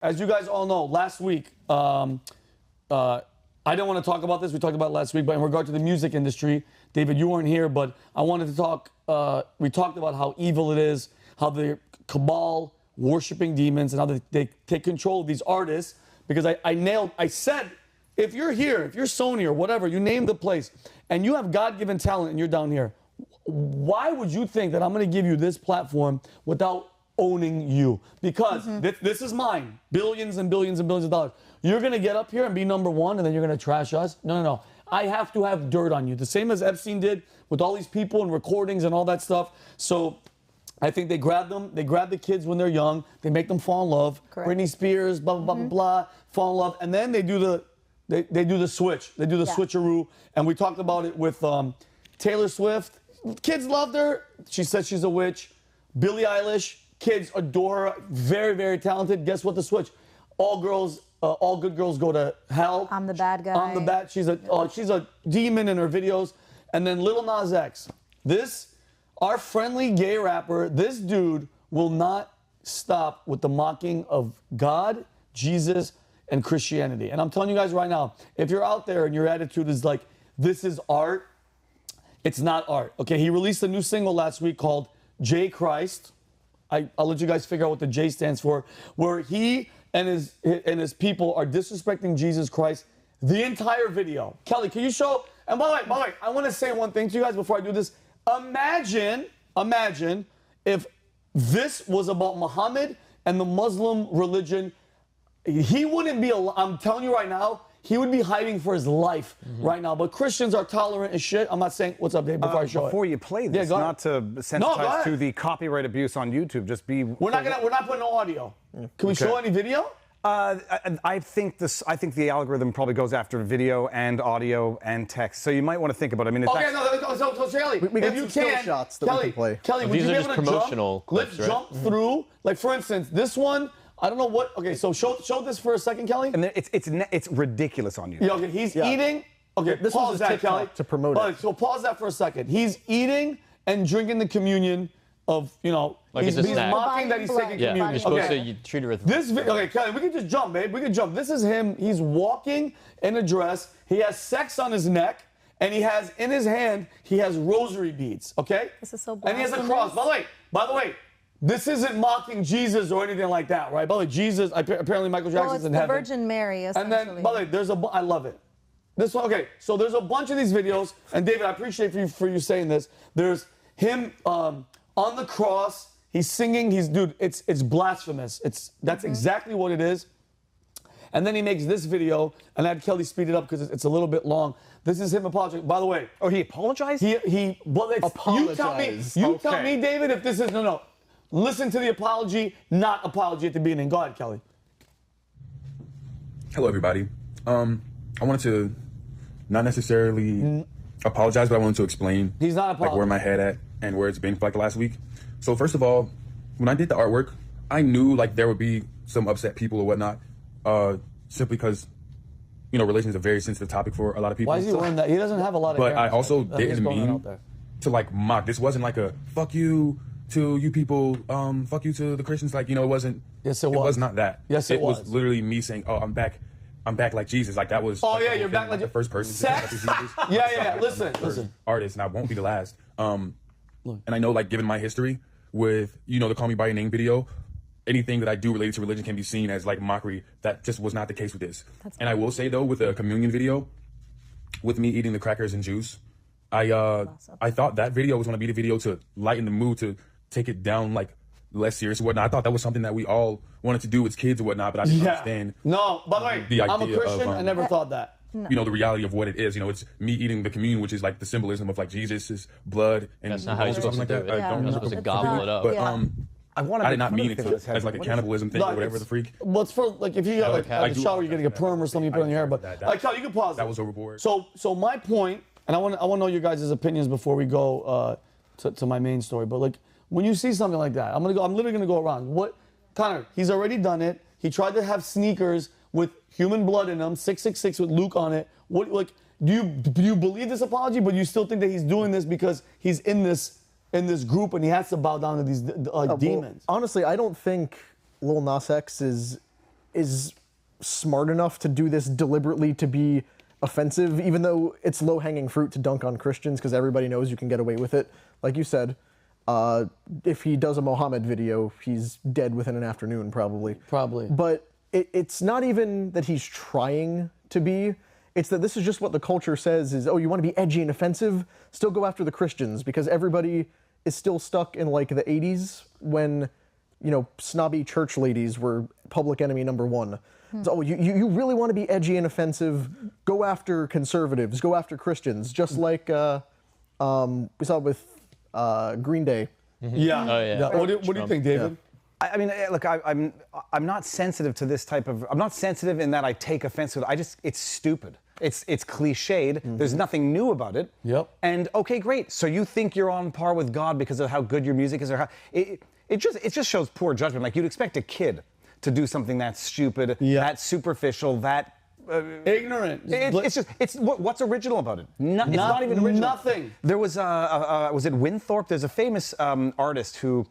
As you guys all know, last week, I didn't want to talk about this. We talked about it last week, but in regard to the music industry, David, you weren't here, but I wanted to talk. We talked about how evil it is, how the cabal worshiping demons, and how they take control of these artists. Because I said, if you're here, if you're Sony or whatever, you name the place, and you have God-given talent and you're down here, why would you think that I'm going to give you this platform without owning you? Because this is mine. Billions and billions and billions of dollars. You're going to get up here and be number one, and then you're going to trash us? No, no, no. I have to have dirt on you. The same as Epstein did with all these people and recordings and all that stuff. So I think they grab them. They grab the kids when they're young. They make them fall in love. Correct. Britney Spears, blah, blah, blah, blah, blah, fall in love. And then they do the they do the switch. They do the switcheroo. And we talked about it with Taylor Swift. Kids loved her. She said she's a witch. Billie Eilish. Kids adore her. Very, very talented. Guess what? The switch. All girls, all good girls go to hell. I'm the bad guy. I'm the bad. She's a demon in her videos. And then Lil Nas X. Our friendly gay rapper, this dude will not stop with the mocking of God, Jesus, and Christianity. And I'm telling you guys right now, if you're out there and your attitude is like, this is art, it's not art. Okay, he released a new single last week called J Christ. I'll let you guys figure out what the J stands for, where he and his people are disrespecting Jesus Christ the entire video. Kelly, can you show? And by the way, I want to say one thing to you guys before I do this. Imagine if this was about Muhammad and the Muslim religion. He wouldn't be, I'm telling you right now, he would be hiding for his life right now. But Christians are tolerant as shit. I'm not saying, what's up, Dave, before I show before it. you play this, not to sensitize to the copyright abuse on YouTube, just be... We're not putting no audio. Can we show any video? I think the algorithm probably goes after video and audio and text, so you might want to think about it. I mean, it's so Kelly, we got some still shots that we can play. Kelly, would you be able to promotional clips, let's jump through. Like for instance, this one. I don't know what. Okay, so show this for a second, Kelly. And it's ridiculous on YouTube. Yeah, okay, he's eating. Okay, this pause was that, Kelly. To promote it. So pause that for a second. He's eating and drinking the communion of, like he's mocking that he's taking communion. You're supposed to treat it with this. Okay, Kelly, we can just jump, babe. We can jump. This is him. He's walking in a dress. He has sex on his neck, and he has in his hand he has rosary beads. Okay. This is so. And he has a cross. By the way. This isn't mocking Jesus or anything like that, right? By the way, Jesus, apparently Michael Jackson's in heaven. Well, it's the Virgin Mary, essentially. And then, by the way, I love it. This one, okay, so there's a bunch of these videos, and David, I appreciate for you saying this. There's him on the cross, he's singing, dude, it's blasphemous. That's exactly what it is. And then he makes this video, and I had Kelly speed it up because it's a little bit long. This is him apologizing. By the way. Oh, he apologized? Apologized. You tell me, David, if this is, no. Listen to the apology, not apology at the beginning. Go ahead, Kelly. Hello, everybody. I wanted to not necessarily apologize, but I wanted to explain He's not apologizing. Like where my head at and where it's been for like the last week. So first of all, when I did the artwork, I knew like there would be some upset people or whatnot, simply because religion is a very sensitive topic for a lot of people. Why is he wearing that? He doesn't have a lot of. But I also didn't mean to like mock. This wasn't like a fuck you to you people, fuck you to the Christians. Like, it wasn't. Yes, it was. It was not that. Yes, it was. Was literally me saying, oh, I'm back like Jesus. Like that was. Oh like, yeah, you're back like the first person. Sex? Yeah. Listen. Artist, and I won't be the last. And I know, like, given my history with, the Call Me By Your Name video, anything that I do related to religion can be seen as like mockery. That just was not the case with this. And I will say though, with the communion video, with me eating the crackers and juice, I thought that video was going to be the video to lighten the mood, to take it down like less serious and whatnot. I thought that was something that we all wanted to do as kids and whatnot, but I didn't understand. No, by the way, the idea I'm a Christian. I never thought that. No. The reality of what it is. It's me eating the communion, which is like the symbolism of like Jesus' blood. And that's not how you're supposed to do it. You're not supposed to gobble it up. But I did not mean it as like a cannibalism thing or whatever the freak. Well, it's for like if you got like a shower, you're getting a perm or something you put in your hair. But like, you can pause. That was overboard. So my point, and I want to know your guys' opinions before we go to my main story. But like, when you see something like that, I'm literally gonna go around. What, Connor? He's already done it. He tried to have sneakers with human blood in them, 666 with Luke on it. What, like, do you believe this apology? But you still think that he's doing this because he's in this group and he has to bow down to these demons? Well, honestly, I don't think Lil Nas X is is smart enough to do this deliberately to be offensive, even though it's low-hanging fruit to dunk on Christians because everybody knows you can get away with it. Like you said, if he does a Mohammed video, he's dead within an afternoon, probably. Probably. But it's not even that he's trying to be. It's that this is just what the culture says is, oh, you want to be edgy and offensive? Still go after the Christians, because everybody is still stuck in like the 80s when, you know, snobby church ladies were public enemy number one. So, oh, you really want to be edgy and offensive? Go after conservatives, go after Christians, just like we saw with Green Day. Yeah. Oh, yeah. What do you think, David? I mean, look, I'm not sensitive to this type of. I'm not sensitive in that I take offense to it. It's stupid. It's cliched. There's nothing new about it. Yep. And okay, great. So you think you're on par with God because of how good your music is, or how it just shows poor judgment. Like you'd expect a kid to do something that stupid, that superficial, that. Ignorant. It's what's original about it? It's not even original. Nothing. There was was it Winthorpe? There's a famous artist who,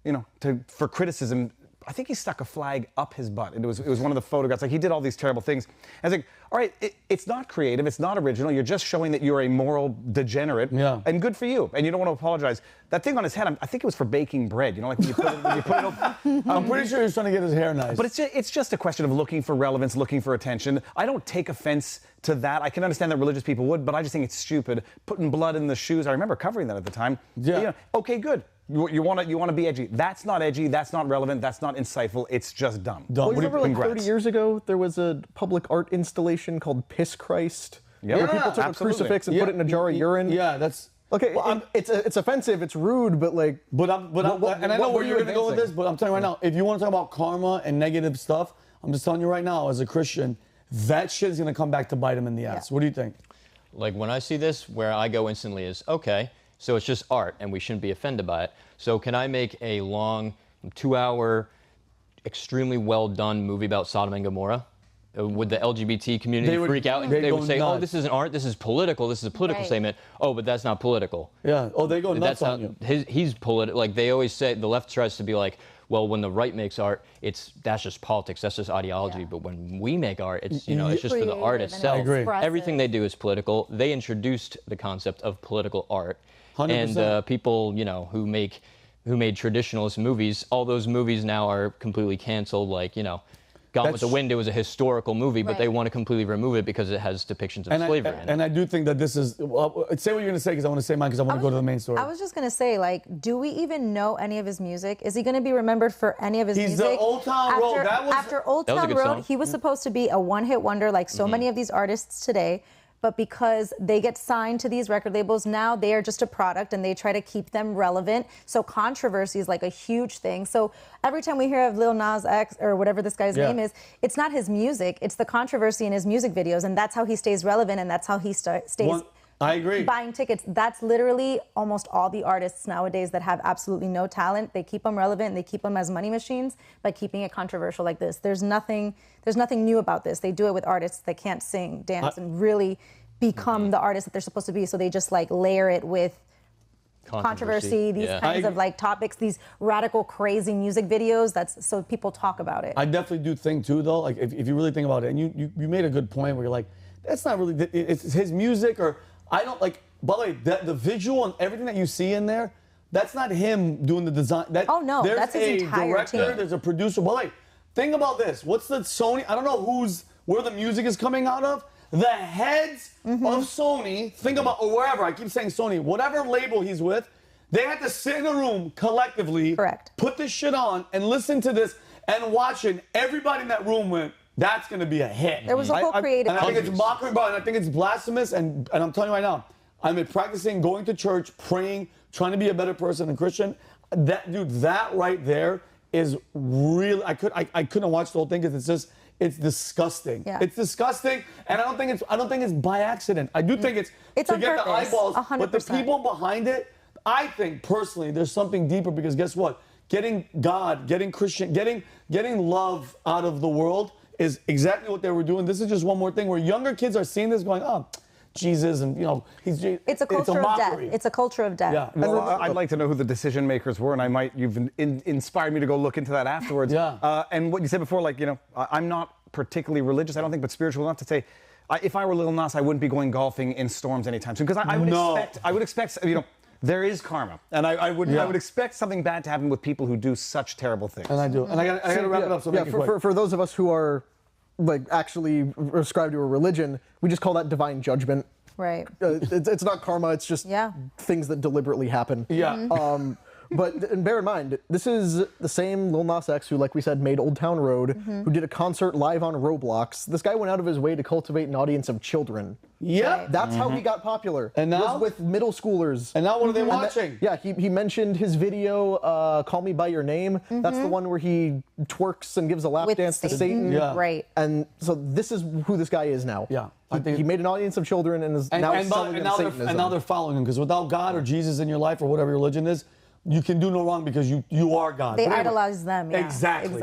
you know, for criticism, I think he stuck a flag up his butt. It was one of the photographs. Like he did all these terrible things. I was like, all right, it's not creative. It's not original. You're just showing that you're a moral degenerate. Yeah. And good for you. And you don't want to apologize. That thing on his head, I think it was for baking bread. You know, like when you put it up. I'm pretty sure he's trying to get his hair nice. But it's just a question of looking for relevance, looking for attention. I don't take offense to that. I can understand that religious people would, but I just think it's stupid. Putting blood in the shoes. I remember covering that at the time. Yeah. You know, okay, good. You want to be edgy. That's not edgy. That's not relevant. That's not insightful. It's just dumb. Well, you remember like Congrats. 30 years ago, there was a public art installation called Piss Christ. Yep. Where people took Absolutely. a crucifix and put it in a jar of urine. Yeah, that's. Okay, it's offensive, it's rude, but like. And I know where you're going to go with this, but I'm telling you right now, if you want to talk about karma and negative stuff, I'm just telling you right now, as a Christian, that shit is going to come back to bite him in the ass. Yeah. What do you think? Like when I see this, where I go instantly is, okay, so it's just art and we shouldn't be offended by it. So can I make a long 2-hour, extremely well done movie about Sodom and Gomorrah? Would the LGBT community freak out and they would say, oh, this isn't art, this is political, this is a political statement. Oh, but that's not political. Yeah, oh, they go nuts on you. He's political. Like they always say, the left tries to be like, well, when the right makes art, that's just politics, that's just ideology. Yeah. But when we make art, it's it's just for the art itself. I agree. Everything they do is political. They introduced the concept of political art. 100%. And people, who made traditionalist movies, all those movies now are completely canceled. Like, Gone with the Wind, it was a historical movie, but they want to completely remove it because it has depictions of slavery in it. And I do think that this is, say what you're going to say, because I want to say mine, because I want to go to the main story. I was just going to say, like, do we even know any of his music? Is he going to be remembered for any of his music? He's the Old Town Road. After Old Town Road, he was supposed to be a one-hit wonder like so many of these artists today. But because they get signed to these record labels, now they are just a product and they try to keep them relevant. So controversy is like a huge thing. So every time we hear of Lil Nas X or whatever this guy's name is, it's not his music, it's the controversy in his music videos. And that's how he stays relevant and that's how he stays I agree. buying tickets. That's literally almost all the artists nowadays that have absolutely no talent. They keep them relevant, they keep them as money machines by keeping it controversial like this. There's nothing new about this. They do it with artists that can't sing, dance, and really become the artists that they're supposed to be. So they just like layer it with controversy, these kinds of like topics, these radical, crazy music videos. That's so people talk about it. I definitely do think too, though, like if you really think about it, and you made a good point where you're like, that's not really, it's his music, or I don't like, by the way, the visual and everything that you see in there, that's not him doing the design. Oh no, that's his entire director, team. there's a producer. But like, think about this. What's the Sony, I don't know where the music is coming out of. The heads of Sony, think about, or wherever, I keep saying Sony, whatever label he's with, they had to sit in a room collectively, put this shit on and listen to this and watch it. Everybody in that room went, that's going to be a hit. There was a whole creative. And I think it's mockery, and I think it's blasphemous. And I'm telling you right now, I've been practicing going to church, praying, trying to be a better person and Christian. That right there is really, I couldn't watch the whole thing because it's disgusting. Yeah. It's disgusting, and I don't think it's by accident. I do think it's to on get purpose, the eyeballs, 100%. but the people behind it, I think personally, there's something deeper because guess what? Getting God, getting Christian, getting love out of the world is exactly what they were doing. This is just one more thing where younger kids are seeing this going, oh, Jesus, and It's a culture of death. mockery. It's a culture of death. Yeah. Well, I'd like to know who the decision makers were, and you've inspired me to go look into that afterwards. Yeah. And what you said before, I'm not particularly religious, I don't think, but spiritual enough to say, if I were Lil Nas, I wouldn't be going golfing in storms anytime soon, because I would expect, there is karma, and I would expect something bad to happen with people who do such terrible things. And I do. And I got to wrap it up. So make it quick. For those of us who are actually ascribed to a religion, we just call that divine judgment. Right. It's not karma. It's just things that deliberately happen. Yeah. And bear in mind, this is the same Lil Nas X who, like we said, made Old Town Road, who did a concert live on Roblox. This guy went out of his way to cultivate an audience of children. Yep. That's how he got popular. And now? Was with middle schoolers. And now what are they watching? He mentioned his video, Call Me By Your Name. That's the one where he twerks and gives a lap dance to Satan. Yeah. Right. And so this is who this guy is now. Yeah. He made an audience of children and is now selling them Satanism. And now they're following him, because without God or Jesus in your life or whatever your religion is, you can do no wrong because you are God. They idolize them. Yeah. Exactly.